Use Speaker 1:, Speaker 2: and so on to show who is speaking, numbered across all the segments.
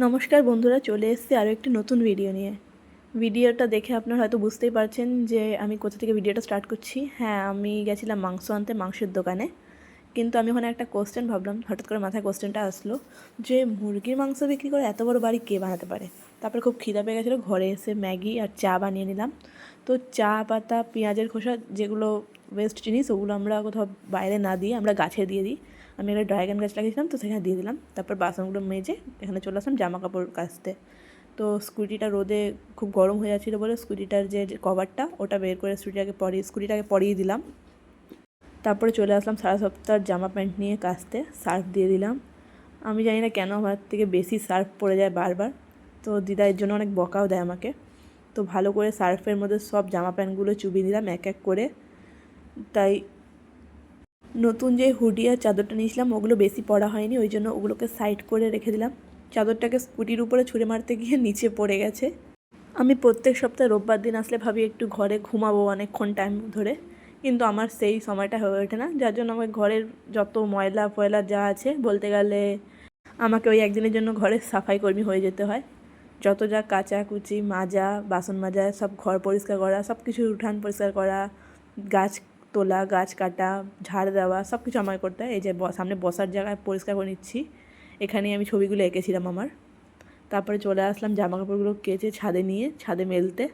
Speaker 1: নমস্কার বন্ধুরা, চলে এসেছি আরও একটি নতুন ভিডিও নিয়ে। ভিডিওটা দেখে আপনারা হয়তো বুঝতেই পারছেন যে আমি কোথা থেকে ভিডিওটা স্টার্ট করছি। হ্যাঁ, আমি গেছিলাম মাংস আনতে মাংসের দোকানে। কিন্তু আমি ওখানে একটা কোশ্চেন ভাবলাম, হঠাৎ করে মাথায় কোশ্চেনটা আসলো যে মুরগির মাংস বিক্রি করে এত বড় বাড়ি কে বানাতে পারে। তারপরে খুব খিদা পেয়ে গেছিলো, ঘরে এসে ম্যাগি আর চা বানিয়ে নিলাম। তো চা পাতা, পেঁয়াজের খোসা, যেগুলো ওয়েস্ট জিনিস, ওগুলো আমরা কোথাও বাইরে না দিয়ে আমরা গাছে দিয়ে দিই। আমি একটা ড্রাগন গাছ লাগিয়েছিলাম, তো সেখানে দিয়ে দিলাম। তারপর বাসনগুলো মেজে এখানে চলে আসলাম জামা কাপড় কাচতে। তো স্কুটিটা রোদে খুব গরম হয়ে যাচ্ছিলো বলে স্কুটিটার যে কভারটা ওটা বের করে স্কুটিটাকে পরিয়ে দিলাম। তারপরে চলে আসলাম সারা সপ্তাহের জামা প্যান্ট নিয়ে কাচতে, সার্ফ দিয়ে দিলাম। আমি জানি না কেন আমার থেকে বেশি সার্ফ পড়ে যায় বারবার। তো দিদা এর জন্য অনেক বকাও দেয় আমাকে। তো ভালো করে সার্ফের মধ্যে সব জামা প্যান্টগুলো চুবিয়ে দিলাম এক এক করে। তাই নতুন যে হুডি আর চাদরটা নিয়েছিলাম ওগুলো বেশি পরা হয়নি, ওই জন্য ওগুলোকে সাইড করে রেখে দিলাম। চাদরটাকে স্কুটির উপরে ছুঁড়ে মারতে গিয়ে নিচে পড়ে গেছে। আমি প্রত্যেক সপ্তাহে রোববার দিন আসলে ভাবি একটু ঘরে ঘুমাবো অনেকক্ষণ টাইম ধরে, কিন্তু আমার সেই সময়টা হয়ে ওঠে না। যার জন্য আমার ঘরের যত ময়লা ফয়লা যা আছে, বলতে গেলে আমাকে ওই একদিনের জন্য ঘরের সাফাই কর্মী হয়ে যেতে হয়। যত যা কাচাকুচি, মাজা, বাসন মাজা, সব ঘর পরিষ্কার করা, সব কিছু উঠান পরিষ্কার করা, গাছ তোলা, গাছ কাটা, ঝাড় দেওয়া, সব কিছু আমাকে করতে হয়। এই যে সামনে বসার জায়গায় পরিষ্কার করে নিচ্ছি, এখানেই আমি ছবিগুলো এঁকেছিলাম আমার। তারপরে চলে আসলাম জামা কাপড়গুলো কেচে ছাদে নিয়ে, ছাদে মেলতে।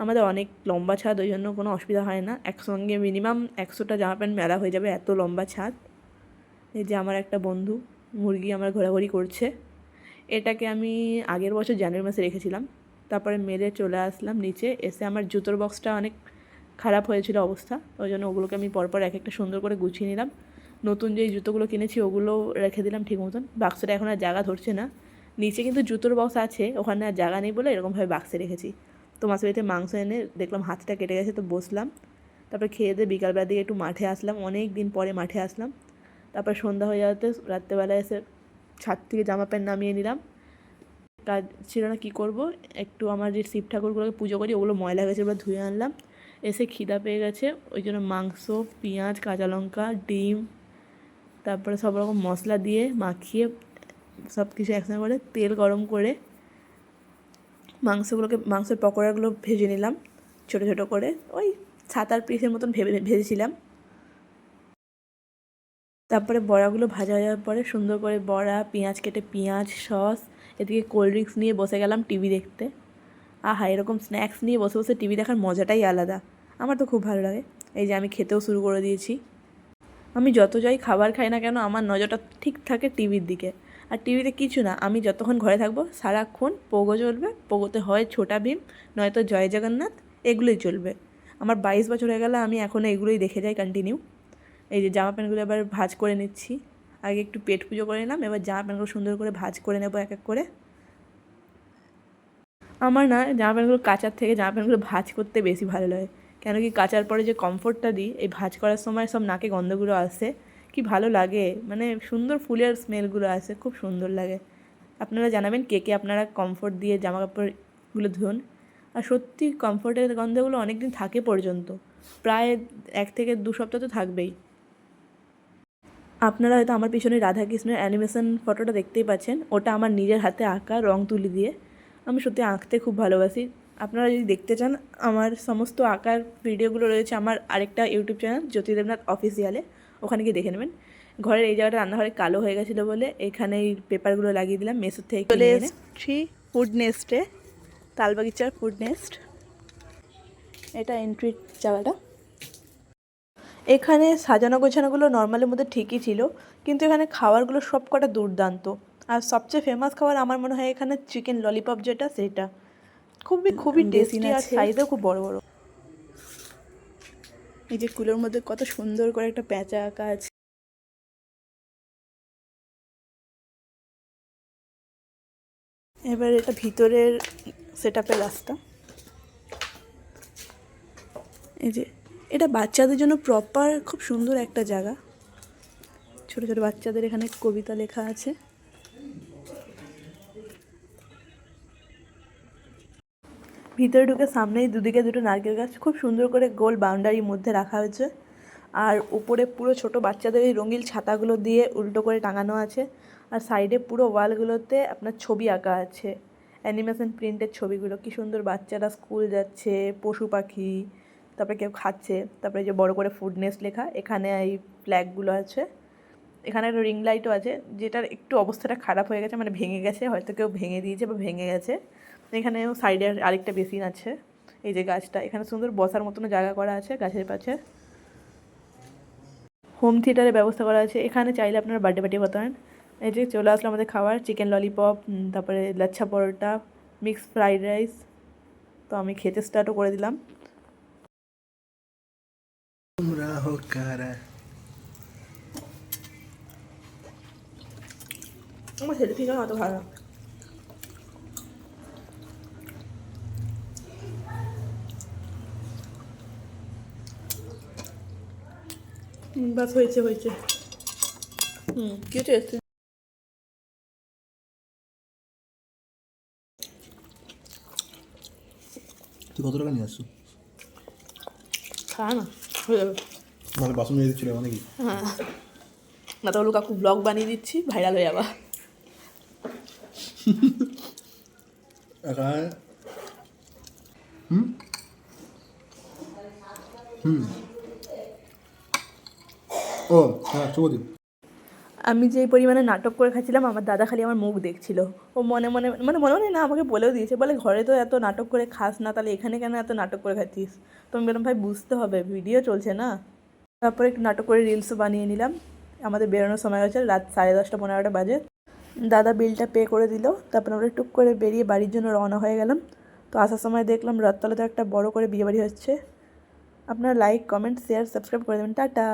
Speaker 1: আমাদের অনেক লম্বা ছাদ, ওই জন্য কোনো অসুবিধা হয় না। একসঙ্গে মিনিমাম 100টা জামা প্যান্ট মেলা হয়ে যাবে, এত লম্বা ছাদ। এই যে আমার একটা বন্ধু মুরগি আমার ঘোরাঘুরি করছে। এটাকে আমি আগের বছর জানুয়ারি মাসে রেখেছিলাম। তারপরে মেলে চলে আসলাম নিচে। এসে আমার জুতোর বক্সটা অনেক খারাপ হয়েছিল অবস্থা, ওই জন্য ওগুলোকে আমি পরপর এক একটা সুন্দর করে গুছিয়ে নিলাম। নতুন যেই জুতোগুলো কিনেছি ওগুলো রেখে দিলাম ঠিক মতন। বাক্সটা এখন আর জায়গা ধরছে না। নিচে কিন্তু জুতোর বক্স আছে, ওখানে আর জায়গা নেই বলে এরকমভাবে বাক্সে রেখেছি। তো মাছের বাড়িতে মাংস এনে দেখলাম হাতটা কেটে গেছে, তো বসলাম। তারপরে খেয়ে দিয়ে বিকালবেলা দিকে একটু মাঠে আসলাম, অনেক দিন পরে মাঠে আসলাম। তারপর সন্ধ্যা হয়ে যাওয়াতে রাত্রেবেলা এসে ছাদ থেকে জামা প্যান্ট নামিয়ে নিলাম। কাজ ছিল না, কী করব, একটু আমার যে শিব ঠাকুরগুলোকে পুজো করি ওগুলো ময়লা গেছে, ওগুলো ধুয়ে আনলাম। এসে খিদা পেয়ে গেছে, ওই জন্য মাংস, পেঁয়াজ, কাঁচা লঙ্কা, ডিম, তারপরে সব রকম মশলা দিয়ে মাখিয়ে সব কিছু একসঙ্গে করে তেল গরম করে মাংসের পকোড়াগুলো ভেজে নিলাম ছোটো ছোটো করে। ওই 7-8 পিসের মতন ভেজেছিলাম। তারপরে বড়াগুলো ভাজা হয়ে যাওয়ার পরে সুন্দর করে বড়া, পেঁয়াজ কেটে পেঁয়াজ, সস, এদিকে কোল্ড ড্রিঙ্কস নিয়ে বসে গেলাম টিভি দেখতে। আহা, এরকম স্ন্যাক্স নিয়ে বসে বসে টিভি দেখার মজাটাই আলাদা। আমার তো খুব ভালো লাগে। এই যে আমি খেতেও শুরু করে দিয়েছি। আমি যত যাই খাবার খাই না কেন, আমার নজরটা ঠিক থাকে টিভির দিকে। আর টিভিতে কিছু না, আমি যতক্ষণ ঘরে থাকবো সারাক্ষণ পোগো চলবে। পোগোতে হয় ছোটা ভীম, নয়তো জয় জগন্নাথ, এগুলোই চলবে। আমার 22 বছর হয়ে গেলে আমি এখনও এগুলোই দেখে যাই কন্টিনিউ। এই যে জামা প্যান্টগুলো এবার ভাঁজ করে নিচ্ছি। আগে একটু পেট পুজো করে নিলাম, এবার জামা প্যান্টগুলো সুন্দর করে ভাঁজ করে নেবো এক এক করে। আমার না জামা প্যান্টগুলো কাচার থেকে জামা প্যান্টগুলো ভাঁজ করতে বেশি ভালো লাগে। কেন কি, কাচার পরে যে কমফোর্টটা দিই, এই ভাঁজ করার সময় সব নাকে গন্ধগুলো আসে, কি ভালো লাগে, মানে সুন্দর ফুলের স্মেলগুলো আসে, খুব সুন্দর লাগে। আপনারা জানাবেন কে কে আপনারা কমফোর্ট দিয়ে জামা কাপড়গুলো ধুন। আর সত্যি কমফোর্টের গন্ধগুলো অনেক দিন থাকে পর্যন্ত, প্রায় 1 থেকে 2 সপ্তাহ তো থাকবেই। আপনারা হয়তো আমার পিছনে রাধাকৃষ্ণের অ্যানিমেশন ফটোটা দেখতেই পাচ্ছেন, ওটা আমার নিজের হাতে আঁকা রং তুলি দিয়ে। আমি সত্যি আঁকতে খুব ভালোবাসি। আপনারা যদি দেখতে চান, আমার সমস্ত আঁকার ভিডিওগুলো রয়েছে আমার আরেকটা ইউটিউব চ্যানেল জ্যোতি দেবনাথ অফিসিয়ালে, ওখানে গিয়ে দেখে নেবেন। ঘরের এই জায়গাটা রান্নাঘরে কালো হয়ে গেছিলো বলে এখানে এই পেপারগুলো লাগিয়ে দিলাম মেসোর থেকে কিনে এনে। ফুড নেস্টে, তালবাগিচার ফুড নেস্ট, এটা এন্ট্রির জায়গাটা। এখানে সাজানো গোছানোগুলো নর্মালের মধ্যে ঠিকই ছিল, কিন্তু এখানে খাবারগুলো সব কটা দুর্দান্ত। আর সবচেয়ে ফেমাস খাবার আমার মনে হয় এখানে চিকেন ললিপপ, যেটা সেটা খুবই খুবই টেস্টি আর সাইজও খুব বড় বড়। এই যে কুলোর মধ্যে কত সুন্দর করে একটা প্যাঁচা আঁকা আছে। এবার এটা ভিতরের সেটআপের রাস্তা। এই যে এটা বাচ্চাদের জন্য প্রপার খুব সুন্দর একটা জায়গা। ছোটো ছোটো বাচ্চাদের এখানে কবিতা লেখা আছে। ভিতরে ঢুকে সামনেই দুদিকে দুটো নারকেল গাছ খুব সুন্দর করে গোল বাউন্ডারির মধ্যে রাখা হয়েছে। আর উপরে পুরো ছোট বাচ্চাদের এই রঙিন ছাতাগুলো দিয়ে উল্টো করে টাঙানো আছে। আর সাইডে পুরো ওয়ালগুলোতে আপনার ছবি আঁকা আছে, অ্যানিমেশন প্রিন্টের ছবিগুলো। কি সুন্দর, বাচ্চারা স্কুল যাচ্ছে, পশু পাখি, তারপরে কেউ খাচ্ছে, তারপরে যে বড় করে ফুডনেস লেখা, এখানে এই ফ্ল্যাগগুলো আছে। এখানে একটা রিং লাইটও আছে, যেটার একটু অবস্থাটা খারাপ হয়ে গেছে, মানে ভেঙে গেছে, হয়তো কেউ ভেঙে দিয়েছে বা ভেঙে গেছে। এখানেও সাইডে আরেকটা বেসিন আছে। এই যে গাছটা, এখানে সুন্দর বসার মতনও জায়গা করা আছে গাছের পাশে। হোম থিয়েটারের ব্যবস্থা করা আছে, এখানে চাইলে আপনারা বার্থডে পার্টি করতে পারেন। এই যে চলে আসলো আমাদের খাবার, চিকেন ললিপপ, তারপরে lachha paratha, mixed fried rice. তো আমি খেতে স্টার্টও করে দিলাম।
Speaker 2: তোমরা হো কারা?
Speaker 1: আমার খেতে ঠিক অত ভালো না। বাস হয়েছে হয়েছে। কি টেস্ট।
Speaker 2: তুই কত টাকা নিয়ে আসছো?
Speaker 1: খাওয়া না হয়ে যাবে।
Speaker 2: মানে বাসন নিয়ে দিচ্ছিল নাকি?
Speaker 1: হ্যাঁ, না তাহলে কাকু ব্লগ বানিয়ে দিচ্ছি, ভাইরাল হয়ে যাবা।
Speaker 2: একা হুম হুম ও হ্যাঁ শুভদীপ।
Speaker 1: আমি যেই পরিমাণে নাটক করে খাচ্ছিলাম, আমার দাদা খালি আমার মুখ দেখছিল। ও মনে মনে মানে মনে মনে না, আমাকে বলেও দিয়েছে, বলে ঘরে তো এত নাটক করে খাস না, তাহলে এখানে কেন এত নাটক করে খাচ্ছিস? তো আমি বললাম ভাই বুঝতে হবে, ভিডিও চলছে না। তারপরে একটু নাটক করে রিলসও বানিয়ে নিলাম। আমাদের বেরোনোর সময় হয়েছে রাত 10:30 11টা বাজে। দাদা বিলটা পে করে দিল, তারপরে আমরা টুক করে বেরিয়ে বাড়ির জন্য রওনা হয়ে গেলাম। তো আসার সময় দেখলাম রথতলাতে একটা বড় করে বিয়েবাড়ি হচ্ছে। আপনারা লাইক কমেন্ট শেয়ার সাবস্ক্রাইব করে দেবেন। টাটা।